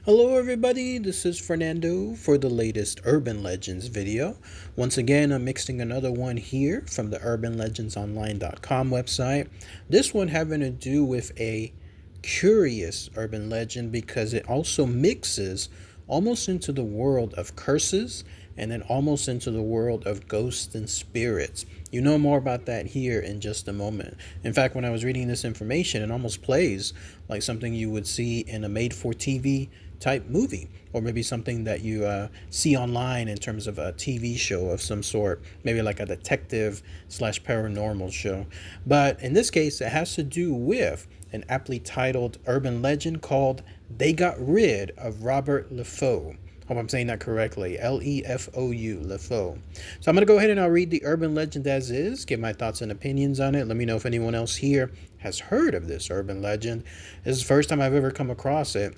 Hello everybody, this is Fernando for the latest Urban Legends video. Once again, I'm mixing another one here from the urbanlegendsonline.com website. This one having to do with a curious urban legend because it also mixes almost into the world of curses and then almost into the world of ghosts and spirits. You know more about that here in just a moment. In fact, when I was reading this information, it almost plays like something you would see in a made for TV type movie, or maybe something that you see online in terms of a TV show of some sort, maybe like a detective slash paranormal show. But in this case, it has to do with an aptly titled urban legend called They Got Rid of Robert Lefou. Hope I'm saying that correctly. Lefou, Lefou. So I'm going to go ahead and I'll read the urban legend as is, give my thoughts and opinions on it. Let me know if anyone else here has heard of this urban legend. This is the first time I've ever come across it.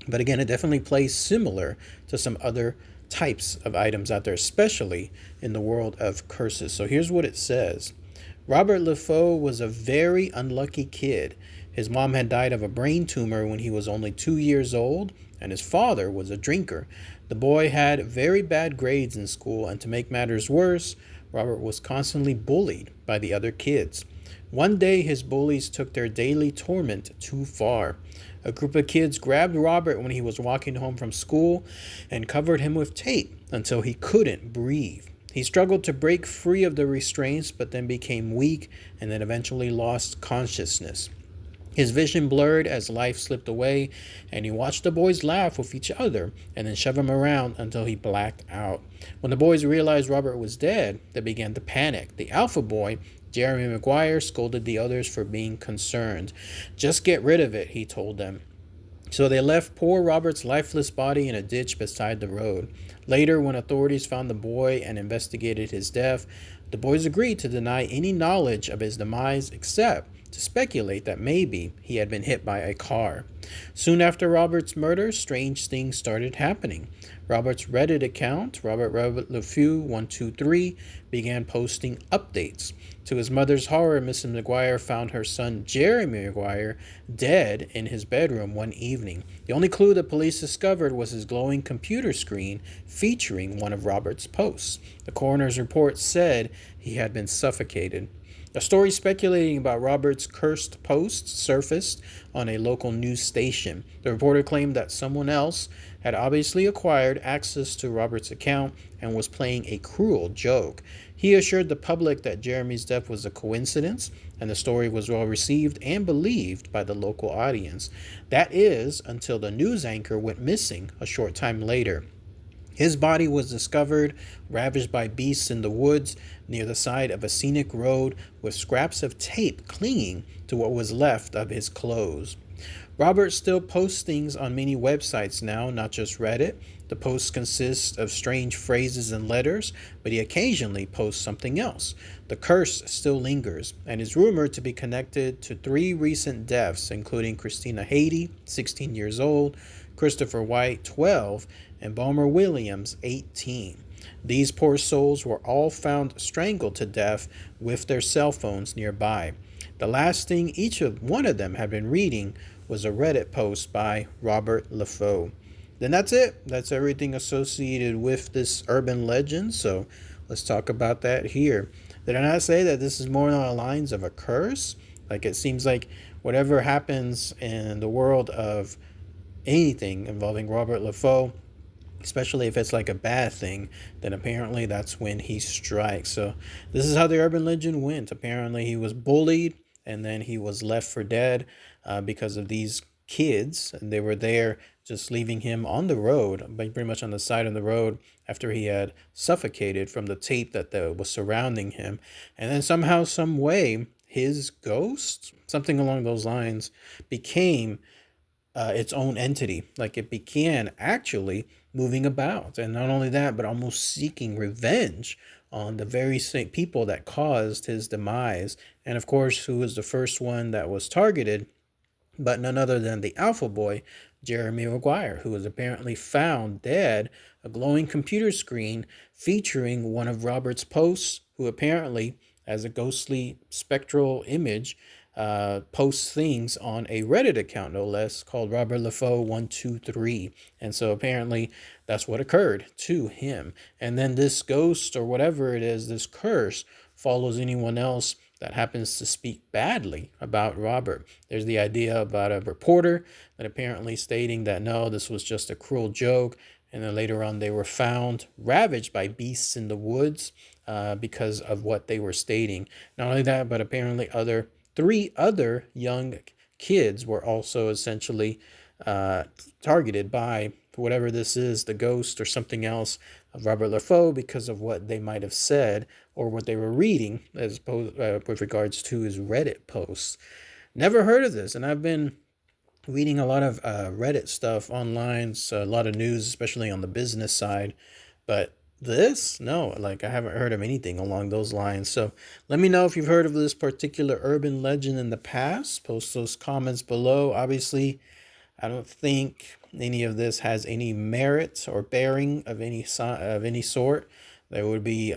But again, it definitely plays similar to some other types of items out there, especially in the world of curses. So here's what it says. Robert Lefou was a very unlucky kid. His mom had died of a brain tumor when he was only 2 years old, and his father was a drinker. The boy had very bad grades in school, and to make matters worse, Robert was constantly bullied by the other kids. One day, his bullies took their daily torment too far. A group of kids grabbed Robert when he was walking home from school and covered him with tape until he couldn't breathe. He struggled to break free of the restraints, but then became weak and then eventually lost consciousness. His vision blurred as life slipped away, and he watched the boys laugh with each other and then shove him around until he blacked out. When the boys realized Robert was dead, they began to panic. The alpha boy, Jeremy Maguire, scolded the others for being concerned. "Just get rid of it," he told them. So they left poor Robert's lifeless body in a ditch beside the road. Later, when authorities found the boy and investigated his death, the boys agreed to deny any knowledge of his demise except to speculate that maybe he had been hit by a car. Soon after Robert's murder, strange things started happening. Robert's Reddit account, Robert Lefou 123, began posting updates. To his mother's horror, Mrs. McGuire found her son Jeremy McGuire dead in his bedroom one evening. The only clue the police discovered was his glowing computer screen featuring one of Robert's posts. The coroner's report said he had been suffocated. A story speculating about Robert's cursed posts surfaced on a local news station. The reporter claimed that someone else had obviously acquired access to Robert's account and was playing a cruel joke. He assured the public that Jeremy's death was a coincidence, and the story was well received and believed by the local audience. That is, until the news anchor went missing a short time later. His body was discovered ravaged by beasts in the woods near the side of a scenic road with scraps of tape clinging to what was left of his clothes. Robert still posts things on many websites now, not just Reddit. The posts consist of strange phrases and letters, but he occasionally posts something else. The curse still lingers and is rumored to be connected to 3 recent deaths, including Christina Haiti, 16 years old, Christopher White, 12, and Balmer Williams, 18. These poor souls were all found strangled to death with their cell phones nearby. The last thing each of one of them had been reading was a Reddit post by Robert Lefou. Then that's it. That's everything associated with this urban legend. So let's talk about that here. Did I not say that this is more along the lines of a curse? Like it seems like whatever happens in the world of anything involving Robert Lefou, especially if it's like a bad thing, then apparently that's when he strikes. So this is how the urban legend went. Apparently he was bullied and then he was left for dead because of these kids, and they were there just leaving him on the road, but pretty much on the side of the road after he had suffocated from the tape that was surrounding him. And then somehow, some way, his ghost, something along those lines, became its own entity. Like it began actually moving about. And not only that, but almost seeking revenge on the very same people that caused his demise. And of course, who was the first one that was targeted? But none other than the alpha boy, Jeremy Maguire, who was apparently found dead, a glowing computer screen featuring one of Robert's posts, who apparently, as a ghostly spectral image, posts things on a Reddit account, no less, called Robert Lefou 123. And so apparently that's what occurred to him. And then this ghost or whatever it is, this curse, follows anyone else that happens to speak badly about Robert. There's the idea about a reporter that apparently stating that no, this was just a cruel joke. And then later on, they were found ravaged by beasts in the woods because of what they were stating. Not only that, but apparently three other young kids were also essentially targeted by whatever this is, the ghost or something else of Robert Lefou, because of what they might have said or what they were reading as with regards to his Reddit posts. Never heard of this, and I've been reading a lot of Reddit stuff online, so a lot of news, especially on the business side. But this, no, like I haven't heard of anything along those lines. So let me know if you've heard of this particular urban legend in the past. Post those comments below. Obviously, I don't think any of this has any merit or bearing of any sort. There would be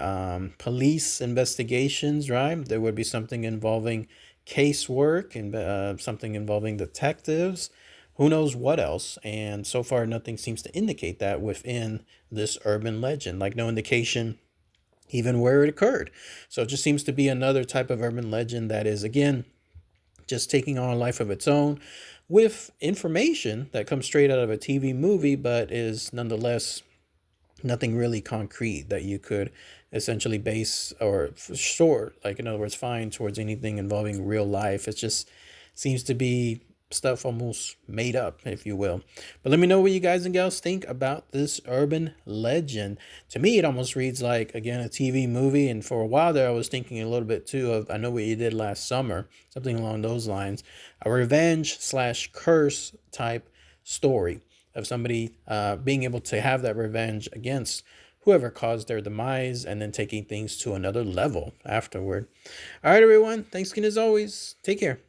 police investigations, right? There would be something involving casework and something involving detectives. Who knows what else? And so far, nothing seems to indicate that within this urban legend. Like no indication even where it occurred. So it just seems to be another type of urban legend that is, again, just taking on a life of its own with information that comes straight out of a TV movie, but is nonetheless nothing really concrete that you could essentially base or short, like in other words, find towards anything involving real life. It just seems to be stuff almost made up, if you will. But let me know what you guys and gals think about this urban legend. To me, it almost reads like, again, a TV movie. And for a while there, I was thinking a little bit too of I Know What You Did Last Summer, something along those lines, a revenge/curse type story of somebody being able to have that revenge against whoever caused their demise and then taking things to another level afterward. All right, everyone. Thanks again as always. Take care.